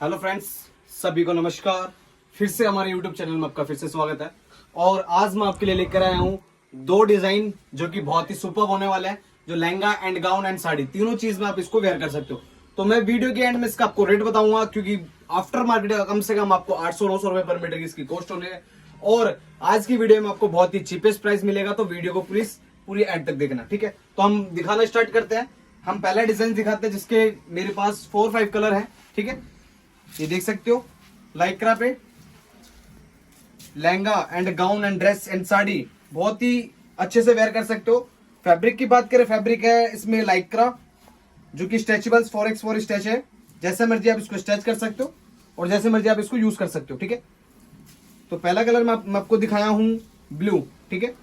Hello friends, सभी को नमस्कार। फिर से हमारे यूट्यूब चैनल में आपका फिर से स्वागत है। और आज मैं आपके लिए लेकर आया हूँ दो डिजाइन जो कि बहुत ही सुपर होने वाले हैं, जो lehenga and gown and sari तीनों चीज में आप इसको वेयर कर सकते हो। तो मैं वीडियो के एंड में इसका आपको रेट बताऊंगा, क्योंकि आफ्टर मार्केट का कम से कम आपको 800-900 रुपए पर मीटर की इसकी कॉस्ट होने है। और आज की वीडियो में आपको बहुत ही चीपेस्ट प्राइस मिलेगा, तो वीडियो को प्लीज पूरी एंड तक देखना, ठीक है। तो हम दिखाना स्टार्ट करते हैं। हम पहला डिजाइन दिखाते हैं जिसके मेरे पास 4-5 कलर है, ठीक है। ये देख सकते हो, लाइक्रा पे lehenga and gown and dress and sari बहुत ही अच्छे से वेयर कर सकते हो। फैब्रिक की बात करें, फैब्रिक है इसमें लाइक्रा, जो कि स्ट्रेचेबल 4x4 स्ट्रेच है। जैसे मर्जी आप इसको स्ट्रेच कर सकते हो और जैसे मर्जी आप इसको यूज कर सकते हो, ठीक है। तो पहला कलर मैं आपको दिखाया हूं ब्लू, ठीक है,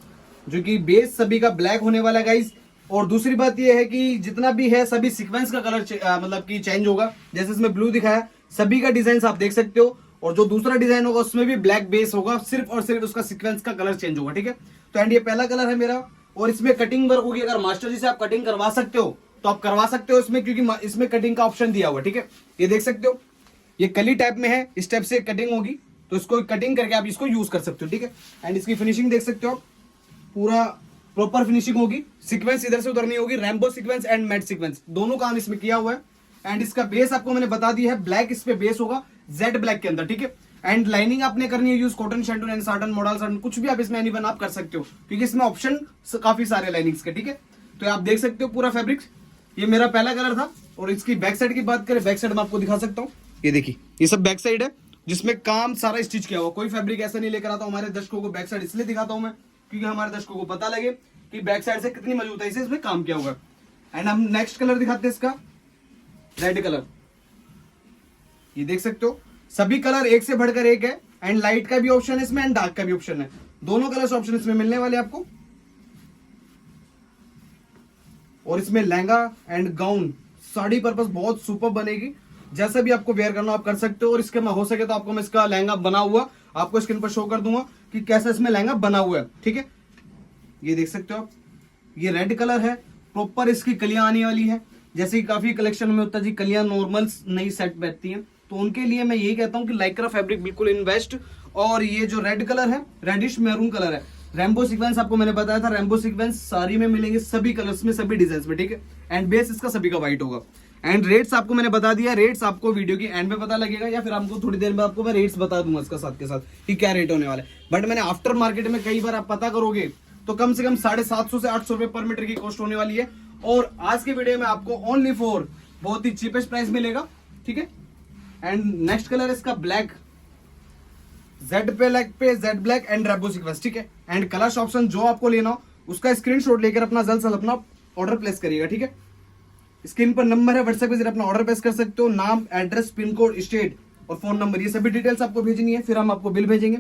जो कि बेस सभी का ब्लैक होने वाला है गाइस। और दूसरी बात यह है कि जितना भी है सभी सीक्वेंस का कलर मतलब कि चेंज होगा। जैसे इसमें ब्लू दिखाया, सभी का डिजाइन आप देख सकते हो। और जो दूसरा डिजाइन होगा उसमें भी ब्लैक बेस होगा, सिर्फ और सिर्फ उसका सीक्वेंस का कलर चेंज होगा, ठीक है। तो एंड ये पहला कलर है मेरा। और इसमें कटिंग वर्क होगी, अगर मास्टर जी से आप कटिंग करवा सकते हो तो आप करवा सकते हो इसमें, क्योंकि इसमें कटिंग का ऑप्शन दिया हुआ है, ठीक है। ये देख सकते हो, ये कली टाइप में है, इस टाइप से कटिंग होगी, तो इसको कटिंग करके आप इसको यूज कर सकते हो, ठीक है। एंड इसकी फिनिशिंग देख सकते हो आप, पूरा प्रॉपर फिनिशिंग होगी, सीक्वेंस इधर से उधर नहीं होगी। Rambo sequence and mat sequence दोनों काम इसमें किया हुआ है। एंड इसका बेस आपको मैंने बता दिया है, ब्लैक इस पे बेस होगा, जेड ब्लैक के अंदर, ठीक है। एंड लाइनिंग आपने करनी है use cotton shantoon and satin model satin, कुछ भी आप इसमें एनी वन आप कर सकते हो, क्योंकि इसमें ऑप्शन काफी सारे लाइनिंग्स के, ठीक है। तो आप देख सकते हो पूरा फैब्रिक। ये मेरा पहला कलर था। और इसकी बैक साइड की बात करें, बैक साइड में आपको दिखा सकता हूँ। ये देखिए, ये सब बैक साइड है जिसमें काम सारा स्टिच किया हुआ, कोई फैब्रिक ऐसा नहीं लेकर आता हूं। हमारे दर्शकों को बैक साइड इसलिए दिखाता हूं मैं, क्योंकि हमारे दर्शकों को पता लगे कि बैक साइड से कितनी मजबूती से इसमें काम किया हुआ है। एंड हम नेक्स्ट कलर दिखाते हैं, इसका रेड कलर। ये देख सकते हो, सभी कलर एक से बढ़कर एक है। एंड लाइट का भी ऑप्शन है इसमें एंड डार्क का भी ऑप्शन है, दोनों कलर्स ऑप्शन इसमें मिलने वाले आपको। और इसमें lehenga and gown sari purpose बहुत सुपर बनेगी, जैसा भी आपको वेयर करना आप कर सकते हो। और इसके में हो सके तो आपको मैं इसका लहंगा बना हुआ आपको स्क्रीन पर शो कर दूंगा कि कैसा इसमें लहंगा बना हुआ है, ठीक है। ये देख सकते हो आप, ये रेड कलर है, प्रॉपर इसकी कलियां आने वाली है। जैसे कि काफी कलेक्शन में होता है जी, कलियां नॉर्मल नई सेट बैठती हैं, तो उनके लिए मैं यही कहता हूं कि लाइक्रा फैब्रिक बिल्कुल इन बेस्ट। और ये जो रेड कलर है, रेडिश मैरून कलर है, रैम्बो सीक्वेंस आपको मैंने बताया था, रैम्बो सीक्वेंस साड़ी में मिलेंगे, सभी कलर्स में, सभी डिजाइन में, ठीक है। एंड बेस इसका सभी का व्हाइट होगा। एंड रेट्स आपको मैंने बता दिया, रेट्स आपको वीडियो की एंड में पता लगेगा, या फिर आपको थोड़ी देर में आपको मैं रेट्स बता दूंगा इसका साथ के साथ कि क्या रेट होने वाला है। बट मैंने आफ्टर मार्केट में कई बार आप पता करोगे तो कम से कम 750 से 800 रुपए पर मीटर की कॉस्ट होने वाली है। और आज के वीडियो में आपको ओनली फॉर बहुत ही चीपेस्ट प्राइस मिलेगा, ठीक है। एंड नेक्स्ट कलर है इसका ब्लैक, जेड पे Z black and Rambo sequence, ठीक है। एंड कलर ऑप्शन जो आपको लेना हो उसका स्क्रीनशॉट लेकर अपना जल्द से जल्द अपना ऑर्डर प्लेस करिएगा, ठीक है। स्क्रीन पर नंबर है, व्हाट्सएप पे अपना ऑर्डर प्लेस कर सकते हो। नाम, एड्रेस, पिन कोड, स्टेट और फोन नंबर, ये सभी डिटेल्स आपको भेजनी है। फिर हम आपको बिल भेजेंगे,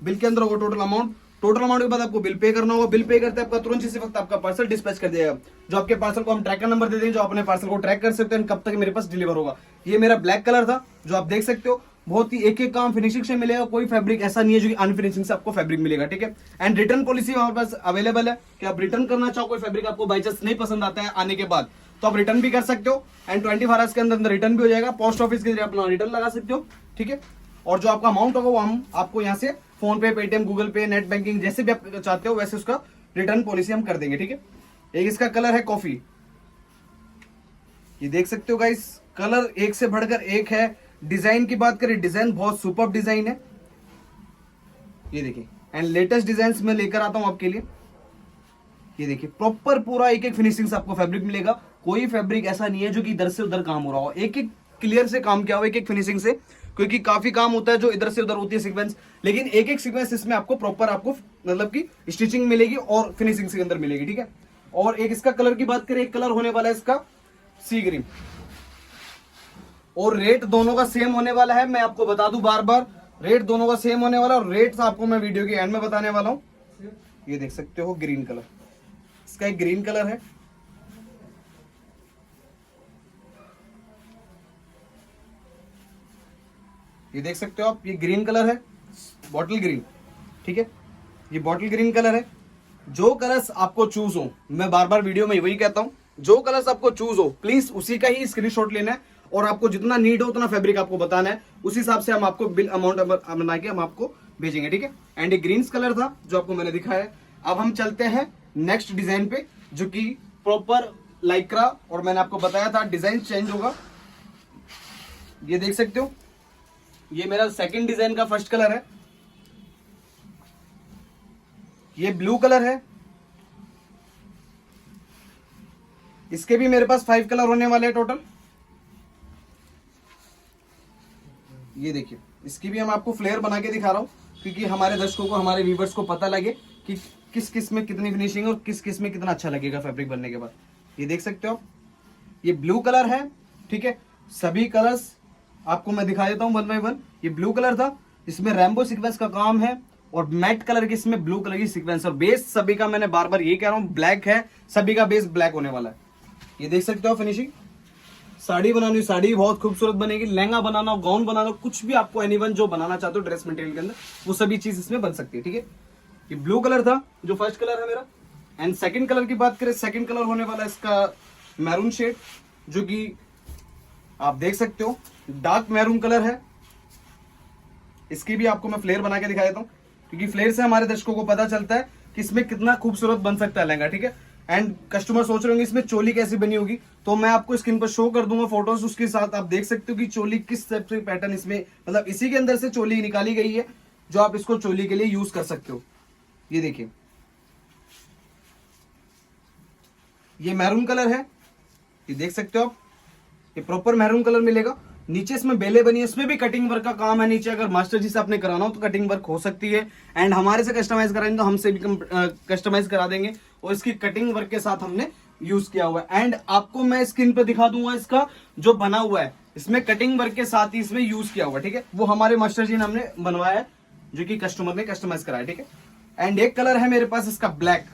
बिल के अंदर होगा टोटल अमाउंट, टोटल अमाउंट के बाद आपको बिल पे करना होगा। बिल पे करते आपका तुरंत इसी वक्त आपका पार्सल डिस्पैच कर दिया। जो आपके पार्सल को हम ट्रैकर नंबर दे देंगे, जो अपने पार्सल को ट्रैक कर सकते हैं कब तक मेरे पास डिलीवर होगा। ये मेरा ब्लैक कलर था, जो आप देख सकते हो, बहुत ही एक एक काम फिनिशिंग से मिलेगा, कोई फैब्रिक ऐसा नहीं है जो कि अनफिनिशिंग से आपको फैब्रिक मिलेगा, ठीक है। एंड रिटर्न पॉलिसी हमारे पास अवेलेबल है कि आप रिटर्न करना चाहो, कोई फैब्रिक आपको बाई चांस नहीं पसंद आता है आने के बाद, तो आप रिटर्न भी कर सकते हो। एंड 24 आवर्स के अंदर रिटर्न भी हो जाएगा। पोस्ट ऑफिस के जरिए अपना रिटर्न लगा सकते हो, ठीक है। और जो आपका अमाउंट होगा वो हम आपको यहाँ से फोन पे, पेटीएम, गूगल पे, नेट बैंकिंग जैसे भी आप चाहते हो वैसे उसका रिटर्न पॉलिसी हम कर देंगे, ठीक है। एक इसका कलर है कॉफी, ये देख सकते हो गाइस, कलर एक से बढ़कर एक है। डिजाइन की बात करें, डिजाइन बहुत सुपर डिजाइन है, ये देखिए। एंड लेटेस्ट डिजाइन में लेकर आता हूं आपके लिए। ये देखिए, प्रॉपर पूरा एक एक फिनिशिंग से आपको फैब्रिक मिलेगा। कोई फैब्रिक ऐसा नहीं है जो कि इधर से उधर काम हो रहा हो, एक एक क्लियर से काम किया हुआ, एक एक फिनिशिंग से। क्योंकि काफी काम होता है जो इधर से उधर होती है सीक्वेंस, लेकिन एक एक सीक्वेंस इसमें आपको प्रॉपर आपको मतलब की स्टिचिंग मिलेगी और फिनिशिंग के अंदर मिलेगी, ठीक है। और एक इसका कलर की बात करें, एक कलर होने वाला है इसका सी ग्रीन। और रेट दोनों का सेम होने वाला है, मैं आपको बता दूं बार बार, रेट दोनों का सेम होने वाला है। और रेट्स आपको मैं वीडियो के एंड में बताने वाला हूं। ये देख सकते हो ग्रीन कलर, इसका एक ग्रीन कलर है, ये देख सकते हो आप, ये ग्रीन कलर है, बॉटल ग्रीन, ठीक है। ये बॉटल ग्रीन कलर है। जो कलर्स आपको चूज हो, मैं बार बार वीडियो में वही कहता हूं, जो कलर्स आपको चूज हो प्लीज उसी का ही स्क्रीनशॉट लेना है और आपको जितना नीड हो उतना फैब्रिक आपको बताना है, उस हिसाब से हम आपको बिल अमाउंट बना के हम आपको भेजेंगे, ठीक है। एंड ये ग्रीन कलर था जो आपको मैंने दिखाया है। अब हम चलते हैं नेक्स्ट डिजाइन पे, जो कि प्रॉपर लाइक्रा, और मैंने आपको बताया था डिजाइन चेंज होगा। ये देख सकते हो, ये मेरा सेकंड डिजाइन का फर्स्ट कलर है, ये ब्लू कलर है। इसके भी मेरे पास 5 कलर होने वाले हैं टोटल। ये देखिए, इसकी भी हम आपको फ्लेयर बना के दिखा रहा हूं, क्योंकि हमारे दर्शकों को, हमारे व्यूवर्स को पता लगे कि किस किस में कितनी फिनिशिंग है और किस किस में कितना अच्छा लगेगा फैब्रिक बनने के बाद। ये देख सकते हो आप, ये ब्लू कलर है, ठीक है। सभी कलर्स आपको मैं दिखा देता हूं 1 बाय 1। ये ब्लू कलर था, इसमें रैम्बो सीक्वेंस का काम है, और मैट कलर की इसमें ब्लू कलर की सीक्वेंस, और बेस सभी का, मैंने बार बार ये कह रहा हूं, ब्लैक है, सभी का बेस ब्लैक होने वाला है। ये देख सकते हो फिनिशिंग। साड़ी बनानी, साड़ी बहुत खूबसूरत बनेगी। लहंगा बनाना, गाउन बनाना, कुछ भी आपको एनीवन जो बनाना चाहते हो ड्रेस मटेरियल के अंदर, वो सभी चीज इसमें बन सकती है, ठीक है। ये ब्लू कलर था जो फर्स्ट कलर है मेरा। एंड सेकंड कलर की बात करें, सेकंड कलर होने वाला है इसका मैरून शेड, जो कि आप देख सकते हो डार्क मैरून कलर है। इसकी भी आपको मैं फ्लेयर बना के दिखा देता हूँ, क्योंकि फ्लेयर से हमारे दर्शकों को पता चलता है कि इसमें कितना खूबसूरत बन सकता है लहंगा, ठीक है। एंड कस्टमर सोच रहे होंगे इसमें चोली कैसी बनी होगी, तो मैं आपको स्क्रीन पर शो कर दूंगा फोटोज, उसके साथ आप देख सकते हो कि चोली किस टाइप से पैटर्न इसमें, मतलब इसी के अंदर से चोली निकाली गई है, जो आप इसको चोली के लिए यूज कर सकते हो। ये देखिए, ये मैरून कलर है, ये देख सकते हो आप, ये प्रॉपर मैरून कलर मिलेगा। नीचे इसमें बेले बनी है, इसमें भी कटिंग वर्क का काम है नीचे। अगर मास्टर जी से आपने कराना हो तो कटिंग वर्क हो सकती है, एंड हमारे से कस्टमाइज कराएंगे तो हमसे भी कस्टमाइज करा देंगे, और इसकी कटिंग वर्क के साथ हमने यूज किया हुआ है। एंड आपको मैं स्क्रीन पे दिखा दूंगा इसका जो बना हुआ है, इसमें कटिंग वर्क के साथ ही इसमें यूज किया हुआ है, ठीक है। वो हमारे मास्टर जी ने हमने बनवाया है, जो कि कस्टमर ने कस्टमाइज कराया, ठीक है। एंड एक कलर है मेरे पास इसका ब्लैक,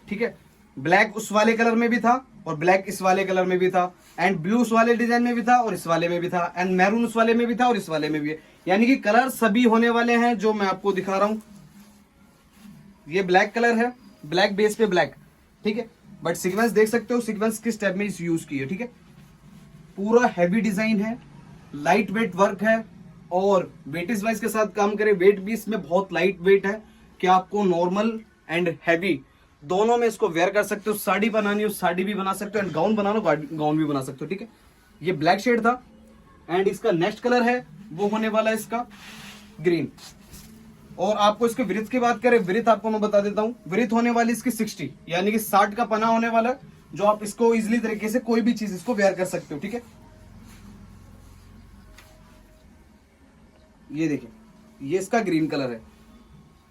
ठीक है। ब्लैक उस वाले कलर में भी था, और ब्लैक इस वाले कलर में भी था, एंड ब्लू उस वाले डिजाइन में भी था, और इस वाले में भी था, एंड मैरून उस वाले में भी था, और इस वाले में भी है। यानी कि कलर सभी होने वाले हैं जो मैं आपको दिखा रहा हूं। ये ब्लैक कलर है, ब्लैक बेस पे ब्लैक, ठीक है। बट सीक्वेंस देख सकते हो, सीक्वेंस किस टाइप में यूज की है, ठीक है। पूरा हैवी डिजाइन है, लाइट वेट वर्क है, और वेटेज वाइज के साथ काम करें, वेट भी इसमें बहुत लाइट वेट है कि आपको नॉर्मल एंड हैवी दोनों में इसको वेयर कर सकते हो। साड़ी बनानी हो साड़ी भी बना सकते हो, एंड गाउन बनाना गाउन भी बना सकते हो, ठीक है। ये ब्लैक शेड था, एंड इसका नेक्स्ट कलर है वो होने वाला है इसका ग्रीन। और आपको इसके विड्थ की बात करें, विड्थ आपको मैं बता देता हूं, विड्थ होने वाली इसकी 60, यानी कि 60 का पना होने वाला है, जो आप इसको इजिली तरीके से कोई भी चीज इसको वेयर कर सकते हो, ठीक है। ये देखिए, ये इसका ग्रीन कलर है।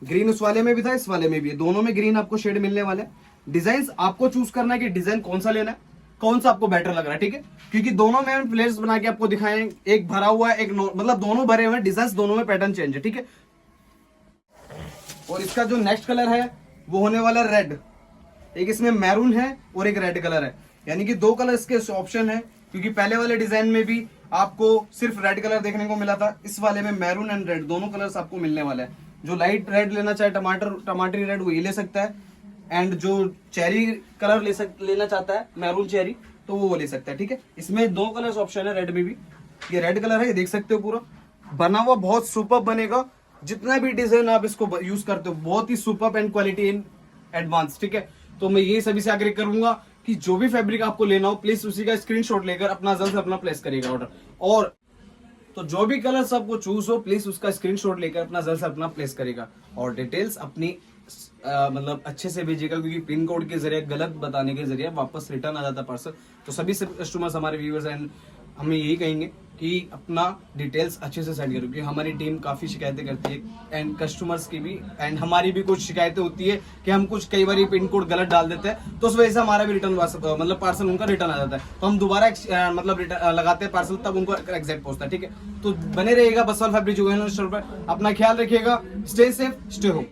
ग्रीन उस वाले में भी था, इस वाले में भी है, दोनों में ग्रीन आपको शेड मिलने वाले हैं। डिजाइन आपको चूज करना है कि डिजाइन कौन सा लेना है, कौन सा आपको बेटर लग रहा है, ठीक है। क्योंकि दोनों में हम प्लेट्स बना के आपको दिखाएं, एक भरा हुआ है, एक मतलब दोनों भरे हुए हैं, डिजाइन दोनों में पैटर्न चेंज है, ठीक है। और इसका जो नेक्स्ट कलर है वो होने वाला रेड। एक इसमें मैरून है और एक रेड कलर है, यानी कि 2 कलर इसके ऑप्शन है, क्योंकि पहले वाले डिजाइन में भी आपको सिर्फ रेड कलर देखने को मिला था, इस वाले में मैरून एंड रेड दोनों कलर्स आपको मिलने वाला है। जो लाइट रेड लेना चाहे, टमाटरी रेड, वो ये ले सकता है, एंड जो चेरी कलर लेना चाहता है, मैरून चेरी, तो वो ले सकता है, ठीक है। इसमें 2 कलर्स ऑप्शन है रेड में भी। ये रेड कलर है, ये देख सकते हो, पूरा बना हुआ बहुत सुपर बनेगा। जितना भी डिजाइन आप इसको यूज करते हो, बहुत ही super and quality in advance, ठीक है। तो मैं ये सभी से आग्रह करूंगा कि जो भी फैब्रिक आपको लेना हो, प्लीज उसी का स्क्रीनशॉट लेकर अपना जल्द से अपना प्लेस करिएगा ऑर्डर। और तो जो भी कलर सबको चूज हो, प्लीज उसका स्क्रीनशॉट लेकर अपना जल्द से अपना प्लेस करेगा, और डिटेल्स अपनी मतलब अच्छे से भेजिएगा, क्योंकि पिन कोड के जरिए, गलत बताने के जरिए वापस रिटर्न आ जाता पार्सल। तो सभी कस्टमर्स, हमारे व्यूअर्स एंड हमें यही कहेंगे कि अपना डिटेल्स अच्छे से सेंड करो, क्योंकि हमारी टीम काफ़ी शिकायतें करती है, एंड कस्टमर्स की भी एंड हमारी भी कुछ शिकायतें होती है कि हम कुछ कई बार पिन कोड गलत डाल देते हैं, तो उस वजह से हमारा भी रिटर्न मतलब पार्सल उनका रिटर्न आ जाता है, तो हम दोबारा मतलब लगाते हैं पार्सल, तब उनको एग्जैक्ट पहुंचता है, ठीक है। तो बने रहिएगा बसवाल फैब्रिक जुगनल स्टोर पर, अपना ख्याल रखिएगा, स्टे सेफ, स्टे होम।